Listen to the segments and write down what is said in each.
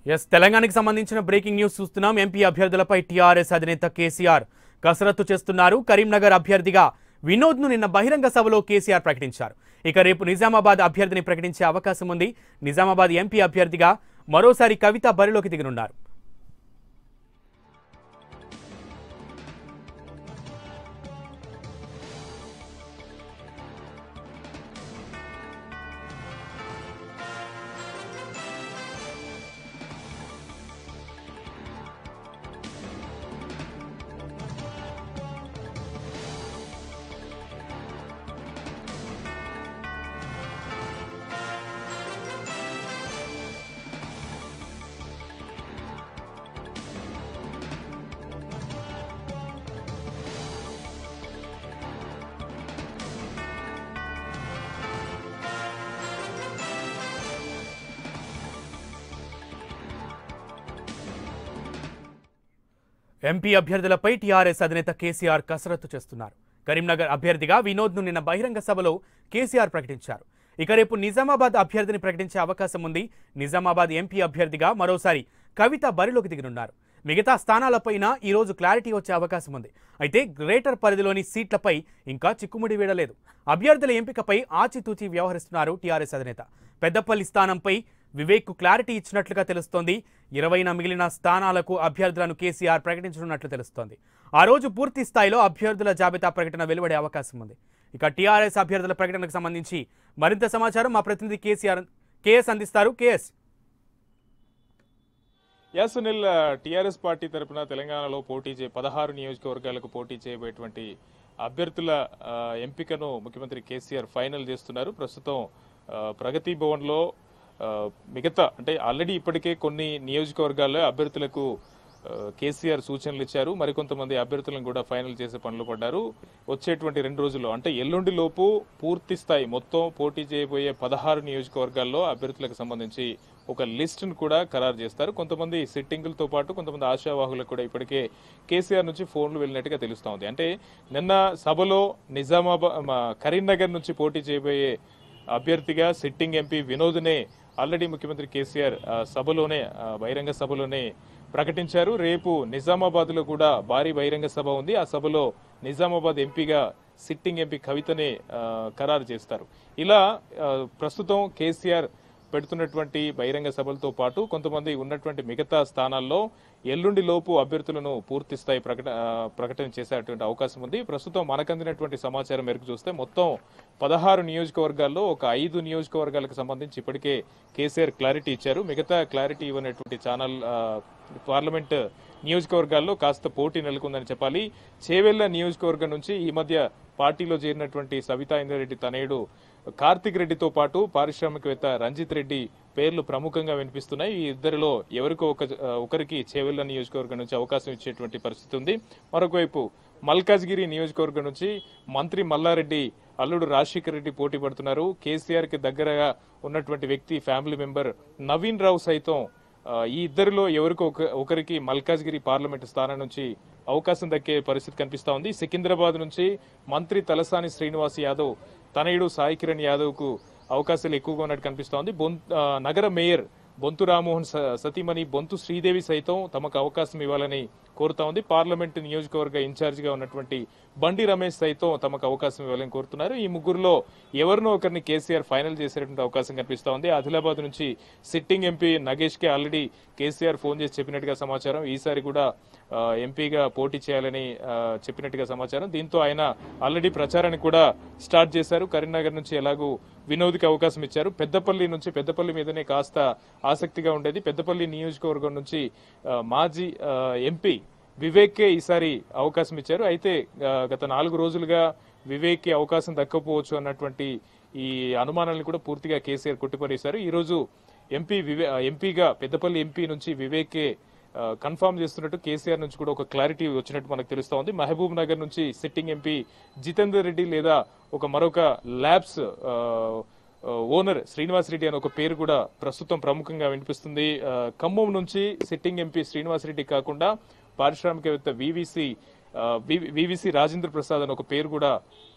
తెలంగాణకి సంబంధించిన breaking news చూస్తున్నాం. ఎంపీ అభ్యర్థులపై టీఆర్ఎస్ అధినేత కేసీఆర్ కసరత్తు చేస్తున్నారు. కరీంనగర్ అభ్యర్థిగా వినోద్ను నిన్న బహిరంగ సభలో కేసీఆర్ ప్రకటించారు. ఇక రేపు నిజామాబాద్ అభ్యర్థిని ప్రకటించే అవకాశం ఉంది. నిజామాబాద్ ఎంపీ అభ్యర్థిగా మరోసారి కవిత బరిలోకి దిగనున్నారు. ఎంపీ అభ్యర్థులపై టీఆర్ఎస్ అధినేత కేసీఆర్ కసరత్తు చేస్తున్నారు. కరీంనగర్ అభ్యర్థిగా వినోద్ను నిన్న బహిరంగ సభలో కేసీఆర్ ప్రకటించారు. ఇక రేపు నిజామాబాద్ అభ్యర్థిని ప్రకటించే అవకాశం ఉంది. నిజామాబాద్ ఎంపీ అభ్యర్థిగా మరోసారి కవిత బరిలోకి దిగనున్నారు. మిగతా స్థానాలపైన ఈరోజు క్లారిటీ వచ్చే అవకాశం ఉంది. అయితే గ్రేటర్ పరిధిలోని సీట్లపై ఇంకా చిక్కుముడి వీడలేదు. అభ్యర్థుల ఎంపికపై ఆచితూచి వ్యవహరిస్తున్నారు టీఆర్ఎస్ అధినేత. పెద్దపల్లి స్థానంపై వివేక్కు క్లారిటీ ఇచ్చినట్లుగా తెలుస్తోంది. 20 మిగిలిన స్థానాలకు అభ్యర్థులను కేసీఆర్ ప్రకటించనున్నట్లు తెలుస్తోంది. ఆ రోజు పూర్తి స్థాయిలో అభ్యర్థుల జాబితా ప్రకటన వెలువడే అవకాశం ఉంది. ఇక టీఆర్ఎస్ అభ్యర్థుల ప్రకటనకు సంబంధించి మరింత సమాచారం మా ప్రతినిధి కేఎస్ అందిస్తారు. కేఎస్. సునీల్, టీఆర్ఎస్ పార్టీ తరఫున తెలంగాణలో 16 నియోజకవర్గాలకు పోటీ చేయబోయేటువంటి అభ్యర్థుల ఎంపికను ముఖ్యమంత్రి కేసీఆర్ ఫైనల్ చేస్తున్నారు. ప్రస్తుతం ప్రగతి భవన్లో మిగతా అంటే ఆల్రెడీ ఇప్పటికే కొన్ని నియోజకవర్గాల్లో అభ్యర్థులకు కేసీఆర్ సూచనలు ఇచ్చారు. మరికొంతమంది అభ్యర్థులను కూడా ఫైనల్ చేసే పనులు పడ్డారు. వచ్చేటువంటి 2 రోజుల్లో అంటే ఎల్లుండి లోపు పూర్తి స్థాయి మొత్తం పోటీ చేయబోయే 16 నియోజకవర్గాల్లో అభ్యర్థులకు సంబంధించి ఒక లిస్టును కూడా ఖరారు చేస్తారు. కొంతమంది సిట్టింగులతో పాటు కొంతమంది ఆశావాహులకు కూడా ఇప్పటికే కేసీఆర్ నుంచి ఫోన్లు వెళ్ళినట్టుగా తెలుస్తూ ఉంది. అంటే నిన్న సభలో కరీంనగర్ నుంచి పోటీ చేయబోయే అభ్యర్థిగా సిట్టింగ్ ఎంపీ వినోద్నే ఆల్రెడీ ముఖ్యమంత్రి కేసీఆర్ సభలోనే బహిరంగ సభలోనే ప్రకటించారు. రేపు నిజామాబాద్లో కూడా భారీ బహిరంగ సభ ఉంది. ఆ సభలో నిజామాబాద్ ఎంపీగా సిట్టింగ్ ఎంపీ కవితనే ఖరారు చేస్తారు. ఇలా ప్రస్తుతం కేసీఆర్ పెడుతున్నటువంటి బహిరంగ సభలతో పాటు కొంతమంది ఉన్నటువంటి మిగతా స్థానాల్లో ఎల్లుండి లోపు అభ్యర్థులను పూర్తి స్థాయి ప్రకటన చేసేటువంటి అవకాశం ఉంది. ప్రస్తుతం మనకందినటువంటి సమాచారం మేరకు చూస్తే మొత్తం 16 నియోజకవర్గాల్లో ఒక 5 నియోజకవర్గాలకు సంబంధించి ఇప్పటికే కేసీఆర్ క్లారిటీ ఇచ్చారు. మిగతా క్లారిటీ ఇవ్వనటువంటి పార్లమెంట్ నియోజకవర్గాల్లో కాస్త పోటీ నెలకొందని చెప్పాలి. చేవెళ్ల నియోజకవర్గం నుంచి ఈ మధ్య పార్టీలో చేరినటువంటి సవితా ఇంద్రారెడ్డి తనయుడు కార్తిక్ రెడ్డితో పాటు పారిశ్రామికవేత్త రంజిత్ రెడ్డి పేర్లు ప్రముఖంగా వినిపిస్తున్నాయి. ఈ ఇద్దరిలో ఎవరికో ఒకరికి చేవెళ్ల నియోజకవర్గం నుంచి అవకాశం ఇచ్చేటువంటి పరిస్థితి ఉంది. మరొకవైపు మల్కాజ్గిరి నియోజకవర్గం నుంచి మంత్రి మల్లారెడ్డి అల్లుడు రాజశేఖర్ రెడ్డి పోటీ పడుతున్నారు. కేసీఆర్ కి దగ్గరగా ఉన్నటువంటి వ్యక్తి ఫ్యామిలీ మెంబర్ నవీన్ రావు సైతం ఈ ఇద్దరిలో ఎవరికో ఒకరికి మల్కాజ్గిరి పార్లమెంటు స్థానం నుంచి అవకాశం దక్కే పరిస్థితి కనిపిస్తా ఉంది. సికింద్రాబాద్ నుంచి మంత్రి తలసాని శ్రీనివాస్ యాదవ్ తనయుడు సాయి కిరణ్ యాదవ్ కు అవకాశాలు ఎక్కువగా ఉన్నట్టు కనిపిస్తోంది. నగర మేయర్ బొంతు రామ్మోహన్ సతీమణి బొంతు శ్రీదేవి సైతం తమకు అవకాశం ఇవ్వాలని కోరుతా ఉంది. పార్లమెంట్ నియోజకవర్గ ఇన్ఛార్జిగా ఉన్నటువంటి బండి రమేష్ సైతం తమకు అవకాశం ఇవ్వాలని కోరుతున్నారు. ఈ ముగ్గురులో ఎవరినో ఒకరిని కేసీఆర్ ఫైనల్ చేసేటువంటి అవకాశం కనిపిస్తా ఉంది. ఆదిలాబాద్ నుంచి సిట్టింగ్ ఎంపీ నగేష్ కి ఆల్రెడీ కేసీఆర్ ఫోన్ చేసి చెప్పినట్టుగా సమాచారం. ఈసారి కూడా ఎంపీగా పోటీ చేయాలని చెప్పినట్టుగా సమాచారం. దీంతో ఆయన ఆల్రెడీ ప్రచారాన్ని కూడా స్టార్ట్ చేశారు. కరీంనగర్ నుంచి ఎలాగూ వినోద్కి అవకాశం ఇచ్చారు. పెద్దపల్లి మీదనే కాస్త ఆసక్తిగా ఉండేది. పెద్దపల్లి నియోజకవర్గం నుంచి మాజీ ఎంపీ వివేక్కే ఈసారి అవకాశం ఇచ్చారు. అయితే గత 4 రోజులుగా వివేక్కి అవకాశం దక్కపోవచ్చు అన్నటువంటి ఈ అనుమానాలను కూడా పూర్తిగా కేసీఆర్ కొట్టిపడేశారు. ఈ రోజు ఎంపీగా పెద్దపల్లి ఎంపీ నుంచి వివేక్కే కన్ఫర్మ్ చేస్తున్నట్టు కేసీఆర్ నుంచి కూడా ఒక క్లారిటీ వచ్చినట్టు మనకు తెలుస్తా ఉంది. మహబూబ్ నగర్ నుంచి సిట్టింగ్ ఎంపీ జితేందర్ రెడ్డి లేదా మరొక ల్యాబ్స్ ఓనర్ శ్రీనివాస్ రెడ్డి అనే ఒక పేరు కూడా ప్రస్తుతం ప్రముఖంగా వినిపిస్తుంది. ఖమ్మం నుంచి సిట్టింగ్ ఎంపీ శ్రీనివాస్ రెడ్డి కాకుండా పారిశ్రామికవేత్త వివిసి రాజేంద్ర ప్రసాద్ అని ఒక పేరు కూడా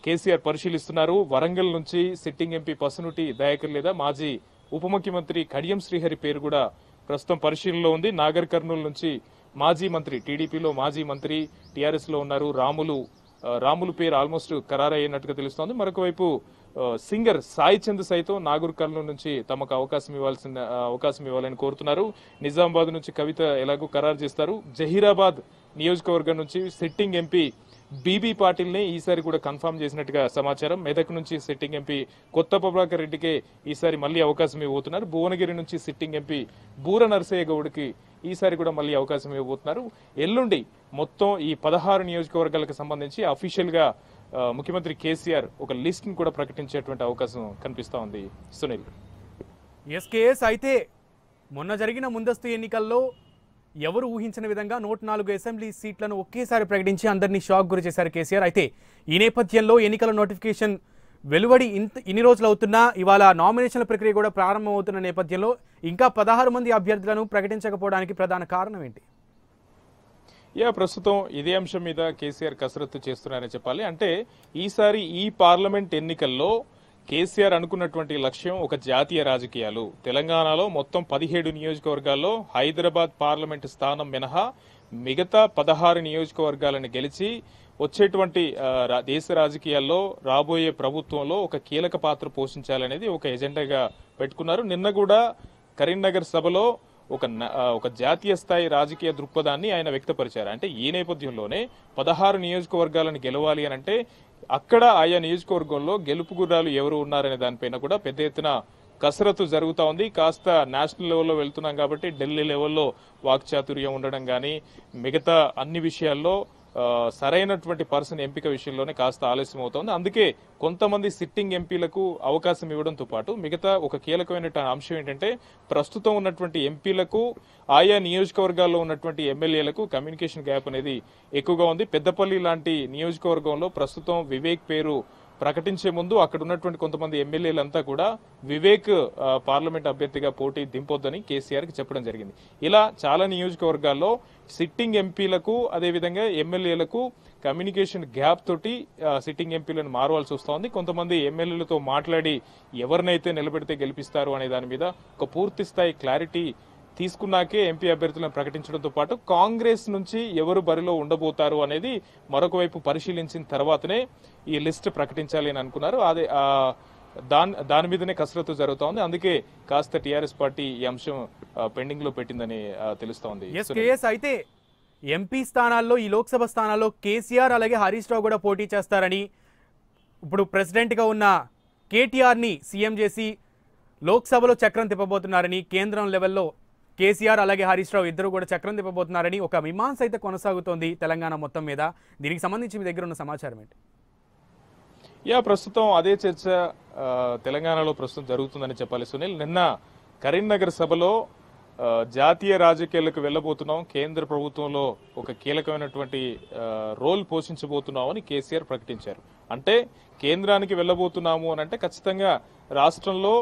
కేసీఆర్ పరిశీలిస్తున్నారు. వరంగల్ నుంచి సిట్టింగ్ ఎంపీ పసునుటి దయాకర్ లేదా మాజీ ఉప ముఖ్యమంత్రి కడియం శ్రీహరి పేరు కూడా ప్రస్తుతం పరిశీలనలో ఉంది. నాగర్ కర్నూలు నుంచి మాజీ మంత్రి, టీడీపీలో మాజీ మంత్రి, టీఆర్ఎస్ లో ఉన్నారు రాములు పేరు ఆల్మోస్ట్ ఖరారయ్యినట్టుగా తెలుస్తోంది. మరొక వైపు సింగర్ సాయి చంద్ సైతం నాగర్ కర్నూలు నుంచి తమకు అవకాశం ఇవ్వాలని కోరుతున్నారు. నిజామాబాద్ నుంచి కవిత ఎలాగో ఖరారు చేస్తారు. జహీరాబాద్ నియోజకవర్గం నుంచి సిట్టింగ్ ఎంపీ బీబీ పాటిల్ని ఈసారి కూడా కన్ఫర్మ్ చేసినట్టుగా సమాచారం. మెదక్ నుంచి సిట్టింగ్ ఎంపీ కొత్త ప్రభాకర్ రెడ్డికే ఈసారి మళ్లీ అవకాశం ఇవ్వబోతున్నారు. భువనగిరి నుంచి సిట్టింగ్ ఎంపీ బూర నరసయ్య గౌడ్కి ఈసారి కూడా మళ్లీ అవకాశం ఇవ్వబోతున్నారు. ఎల్లుండి మొత్తం ఈ 16 నియోజకవర్గాలకు సంబంధించి అఫీషియల్ గా ముఖ్యమంత్రి కేసీఆర్ ఒక లిస్ట్ ని కూడా ప్రకటించేటువంటి అవకాశం కనిపిస్తా ఉంది. సునీల్, ఎస్కేఎస్ అయితే మొన్న జరిగిన ముందస్తు ఎన్నికల్లో ఎవరు ఊహించిన విధంగా 104 అసెంబ్లీ సీట్లను ఒకేసారి ప్రకటించి అందరినీ షాక్ గురి చేశారు కేసీఆర్. అయితే ఈ నేపథ్యంలో ఎన్నికల నోటిఫికేషన్ వెలువడి ఇన్ని రోజులు అవుతున్నా ఇవాళ నామినేషన్ల ప్రక్రియ కూడా ప్రారంభమవుతున్న నేపథ్యంలో ఇంకా 16 మంది అభ్యర్థులను ప్రకటించకపోవడానికి ప్రధాన కారణం ఏంటి? ప్రస్తుతం ఇదే అంశం మీద కేసీఆర్ కసరత్తు చేస్తున్నారని చెప్పాలి. అంటే ఈసారి ఈ పార్లమెంట్ ఎన్నికల్లో కేసీఆర్ అనుకున్నటువంటి లక్ష్యం ఒక జాతీయ రాజకీయాలు. తెలంగాణలో మొత్తం 17 నియోజకవర్గాల్లో హైదరాబాద్ పార్లమెంటు స్థానం మినహా మిగతా 16 నియోజకవర్గాలను గెలిచి వచ్చేటువంటి దేశ రాజకీయాల్లో రాబోయే ప్రభుత్వంలో ఒక కీలక పాత్ర పోషించాలనేది ఒక ఎజెండాగా పెట్టుకున్నారు. నిన్న కూడా కరీంనగర్ సభలో ఒక జాతీయ స్థాయి రాజకీయ దృక్పథాన్ని ఆయన వ్యక్తపరిచారు. అంటే ఈ నేపథ్యంలోనే 16 నియోజకవర్గాలను గెలవాలి అని అంటే అక్కడ ఆయా నియోజకవర్గంలో గెలుపు గుర్రాలు ఎవరు ఉన్నారనే దానిపైన కూడా పెద్ద ఎత్తున కసరత్తు జరుగుతూ ఉంది. కాస్త నేషనల్ లెవెల్లో వెళ్తున్నాం కాబట్టి ఢిల్లీ లెవెల్లో వాక్చాతుర్యం ఉండడం కానీ మిగతా అన్ని విషయాల్లో సరైనటువంటి పర్సన్ ఎంపిక విషయంలోనే కాస్త ఆలస్యం అవుతోంది. అందుకే కొంతమంది సిట్టింగ్ ఎంపీలకు అవకాశం ఇవ్వడంతో పాటు మిగతా ఒక కీలకమైన అంశం ఏంటంటే ప్రస్తుతం ఉన్నటువంటి ఎంపీలకు ఆయా నియోజకవర్గాల్లో ఉన్నటువంటి ఎమ్మెల్యేలకు కమ్యూనికేషన్ గ్యాప్ అనేది ఎక్కువగా ఉంది. పెద్దపల్లి లాంటి నియోజకవర్గంలో ప్రస్తుతం వివేక్ పేరు ప్రకటించే ముందు అక్కడ ఉన్నటువంటి కొంతమంది ఎమ్మెల్యేలంతా కూడా వివేక్ పార్లమెంట్ అభ్యర్థిగా పోటీ దింపొద్దని కేసీఆర్ కి చెప్పడం జరిగింది. ఇలా చాలా నియోజకవర్గాల్లో సిట్టింగ్ ఎంపీలకు అదేవిధంగా ఎమ్మెల్యేలకు కమ్యూనికేషన్ గ్యాప్ తోటి సిట్టింగ్ ఎంపీలను మారవలసి వస్తోంది. కొంతమంది ఎమ్మెల్యేలతో మాట్లాడి ఎవరినైతే నిలబెడితే గెలిపిస్తారు అనే దాని మీద ఒక పూర్తి స్థాయి క్లారిటీ తీసుకున్నాకే ఎంపీ అభ్యర్థులను ప్రకటించడంతో పాటు కాంగ్రెస్ నుంచి ఎవరు బరిలో ఉండబోతారు అనేది మరొక వైపు పరిశీలించిన తర్వాతనే ఈ లిస్ట్ ప్రకటించాలి అని అనుకున్నారు. అదే దాని మీదనే కసరత్తు జరుగుతా ఉంది. అందుకే కాస్త టీఆర్ఎస్ పార్టీ ఈ అంశం పెండింగ్ లో పెట్టిందని తెలుస్తోంది. అయితే ఎంపీ స్థానాల్లో ఈ లోక్సభ స్థానాల్లో కేసీఆర్ అలాగే హరీష్ రావు కూడా పోటీ చేస్తారని, ఇప్పుడు ప్రెసిడెంట్ గా ఉన్న కేటీఆర్ ని సీఎం చేసి లోక్సభలో చక్రం తిప్పబోతున్నారని, కేంద్రం లెవెల్లో కేసీఆర్ అలాగే హరీష్ రావు ఇద్దరు కూడా చక్రం తిప్పబోతున్నారని ఒక మీమాంస అయితే కొనసాగుతోంది తెలంగాణ మొత్తం మీద. దీనికి సంబంధించి మీ దగ్గర ఉన్న సమాచారం ఏంటి? ప్రస్తుతం అదే చర్చ తెలంగాణలో ప్రస్తుతం జరుగుతుందని చెప్పాలి సునీల్. నిన్న కరీంనగర్ సభలో జాతీయ రాజకీయాలకు వెళ్లబోతున్నాం, కేంద్ర ప్రభుత్వంలో ఒక కీలకమైనటువంటి రోల్ పోషించబోతున్నాం అని కేసీఆర్ ప్రకటించారు. అంటే కేంద్రానికి వెళ్లబోతున్నాము అని అంటే ఖచ్చితంగా రాష్ట్రంలో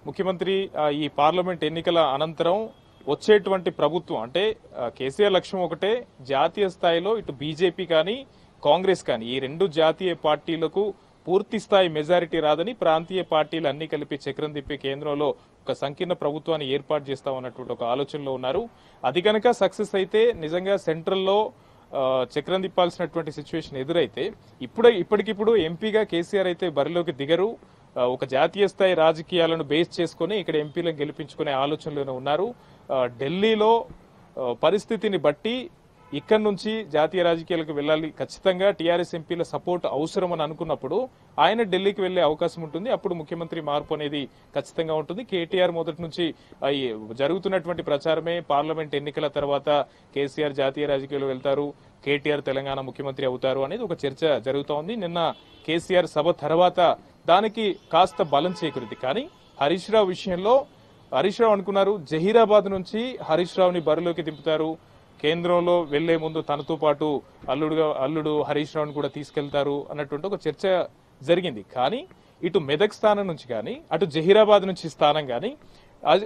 ముఖ్యమంత్రి ఈ పార్లమెంట్ ఎన్నికల అనంతరం వచ్చేటువంటి ప్రభుత్వం అంటే కేసీఆర్ లక్ష్యం ఒకటే, జాతీయ స్థాయిలో ఇటు బీజేపీ కానీ కాంగ్రెస్ కానీ ఈ రెండు జాతీయ పార్టీలకు పూర్తి స్థాయి మెజారిటీ రాదని ప్రాంతీయ పార్టీలు అన్ని కలిపి చక్రం తిప్పి కేంద్రంలో ఒక సంకీర్ణ ప్రభుత్వాన్ని ఏర్పాటు చేస్తామన్నటువంటి ఒక ఆలోచనలో ఉన్నారు. అది కనుక సక్సెస్ అయితే నిజంగా సెంట్రల్లో చక్రం తిప్పాల్సినటువంటి సిచ్యువేషన్ ఎదురైతే ఇప్పటికిప్పుడు ఎంపీగా కేసీఆర్ అయితే బరిలోకి దిగరు. ఒక జాతీయ స్థాయి రాజకీయాలను బేస్ చేసుకుని ఇక్కడ ఎంపీలను గెలిపించుకునే ఆలోచనలోనే ఉన్నారు. ఢిల్లీలో పరిస్థితిని బట్టి ఇక్కడ నుంచి జాతీయ రాజకీయాలకు వెళ్ళాలి, ఖచ్చితంగా టీఆర్ఎస్ ఎంపీల సపోర్ట్ అవసరం అని అనుకున్నప్పుడు ఆయన ఢిల్లీకి వెళ్లే అవకాశం ఉంటుంది. అప్పుడు ముఖ్యమంత్రి మార్పు అనేది ఖచ్చితంగా ఉంటుంది. కేటీఆర్ మొదటి నుంచి జరుగుతున్నటువంటి ప్రచారమే పార్లమెంట్ ఎన్నికల తర్వాత కేసీఆర్ జాతీయ రాజకీయాలు వెళ్తారు, కేటీఆర్ తెలంగాణ ముఖ్యమంత్రి అవుతారు అనేది ఒక చర్చ జరుగుతూ ఉంది. నిన్న కేసీఆర్ సభ తర్వాత దానికి కాస్త బలం చేకూరింది. కానీ హరీష్ రావు విషయంలో హరీష్ రావు అనుకున్నారు జహీరాబాద్ నుంచి హరీష్ రావుని బరిలోకి దింపుతారు, కేంద్రంలో వెళ్లే ముందు తనతో పాటు అల్లుడు హరీష్ రావుని కూడా తీసుకెళ్తారు అన్నటువంటి ఒక చర్చ జరిగింది. కానీ ఇటు మెదక్ స్థానం నుంచి కానీ అటు జహీరాబాద్ నుంచి స్థానం కానీ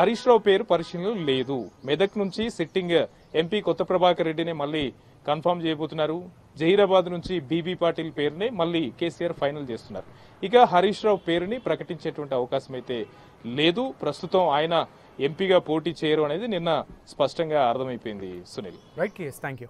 హరీష్ రావు పేరు పరిశీలనలో లేదు. మెదక్ నుంచి సిట్టింగ్ ఎంపీ కొత్త ప్రభాకర్ రెడ్డిని మళ్ళీ కన్ఫర్మ్ చేయబోతున్నారు. జహీరాబాద్ నుంచి బీబీ పాటిల్ పేరునే మళ్ళీ కేసీఆర్ ఫైనల్ చేస్తున్నారు. ఇక హరీష్ రావు పేరుని ప్రకటించేటువంటి అవకాశం అయితే లేదు. ప్రస్తుతం ఆయన ఎంపీగా పోటీ చేయరు అనేది నిన్న స్పష్టంగా అర్థమైపోయింది Sunil. Right case, thank you.